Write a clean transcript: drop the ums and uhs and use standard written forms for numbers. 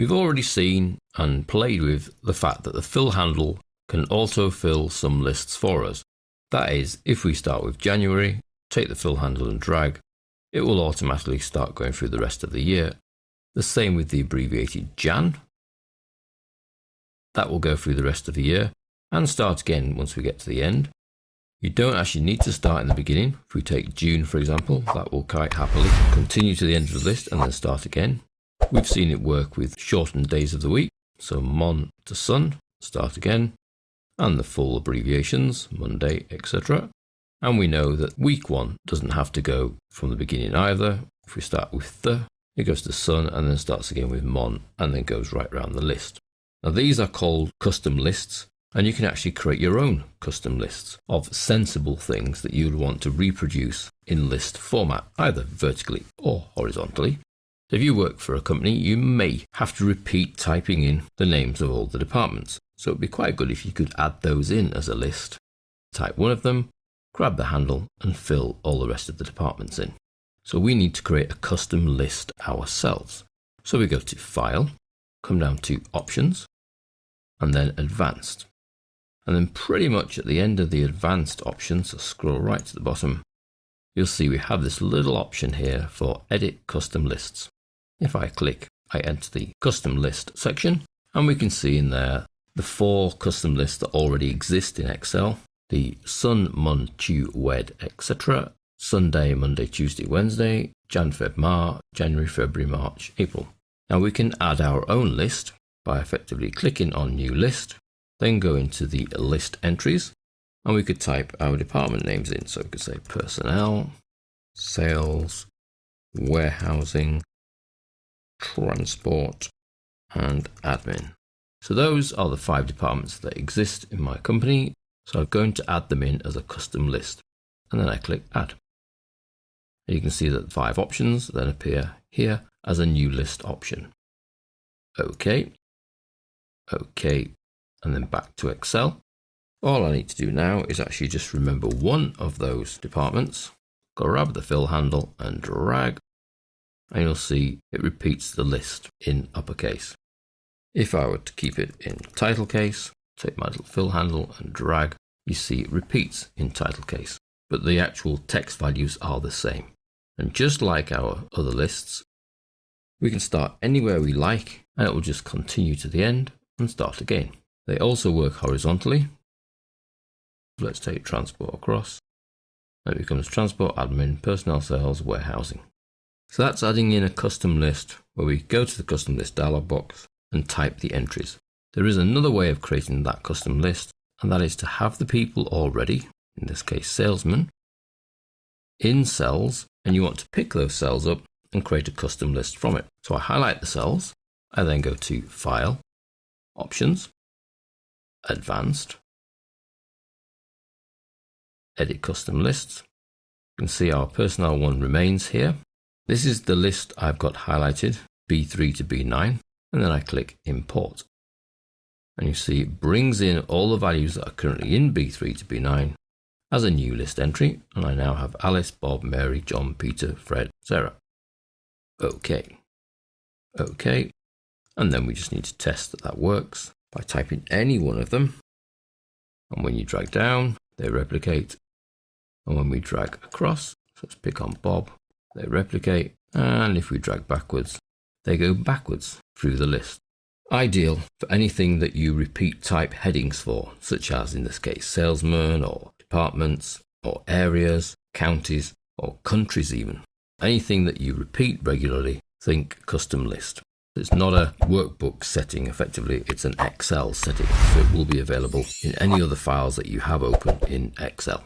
We've already seen and played with the fact that the fill handle can autofill some lists for us. That is, if we start with January, take the fill handle and drag, it will automatically start going through the rest of the year. The same with the abbreviated Jan. That will go through the rest of the year and start again once we get to the end. You don't actually need to start in the beginning. If we take June, for example, that will quite happily continue to the end of the list and then start again. We've seen it work with shortened days of the week, so Mon to Sun, start again, and the full abbreviations, Monday, etc. And we know that week 1 doesn't have to go from the beginning either. If we start with the, it goes to Sun and then starts again with Mon and then goes right around the list. Now these are called custom lists, and you can actually create your own custom lists of sensible things that you would want to reproduce in list format, either vertically or horizontally. If you work for a company, you may have to repeat typing in the names of all the departments. So it would be quite good if you could add those in as a list. Type one of them, grab the handle and fill all the rest of the departments in. So we need to create a custom list ourselves. So we go to File, come down to Options, and then Advanced. And then pretty much at the end of the Advanced option, so scroll right to the bottom, you'll see we have this little option here for Edit Custom Lists. If I click, I enter the Custom List section, and we can see in there the 4 custom lists that already exist in Excel. The Sun, Mon, Tu, Wed, etc. Sunday, Monday, Tuesday, Wednesday, Jan, Feb, Mar, January, February, March, April. Now we can add our own list by effectively clicking on New List, then go into the list entries, and we could type our department names in. So we could say Personnel, Sales, Warehousing, Transport, and Admin. So those are the 5 departments that exist in my company. So I'm going to add them in as a custom list, and then I click Add. And you can see that 5 options then appear here as a new list option. OK, OK, and then back to Excel. All I need to do now is actually just remember one of those departments, grab the fill handle and drag, and you'll see it repeats the list in uppercase. If I were to keep it in title case, take my little fill handle and drag, you see it repeats in title case, but the actual text values are the same. And just like our other lists, we can start anywhere we like, and it will just continue to the end and start again. They also work horizontally. Let's take transport across. It becomes transport, admin, personnel, sales, warehousing. So that's adding in a custom list where we go to the custom list dialog box and type the entries. There is another way of creating that custom list, and that is to have the people already, in this case salesmen, in cells, and you want to pick those cells up and create a custom list from it. So I highlight the cells, I then go to File, Options, Advanced, Edit Custom Lists. You can see our personnel one remains here. This is the list I've got highlighted, B3 to B9, and then I click Import. And you see it brings in all the values that are currently in B3 to B9 as a new list entry, and I now have Alice, Bob, Mary, John, Peter, Fred, Sarah. OK. OK. And then we just need to test that that works by typing any one of them. And when you drag down, they replicate. And when we drag across, so let's pick on Bob, they replicate. And if we drag backwards, they go backwards through the list. Ideal for anything that you repeat type headings for, such as in this case salesmen or departments or areas, counties or countries even. Anything that you repeat regularly, think custom list. It's not a workbook setting effectively, it's an Excel setting, so it will be available in any other files that you have open in Excel.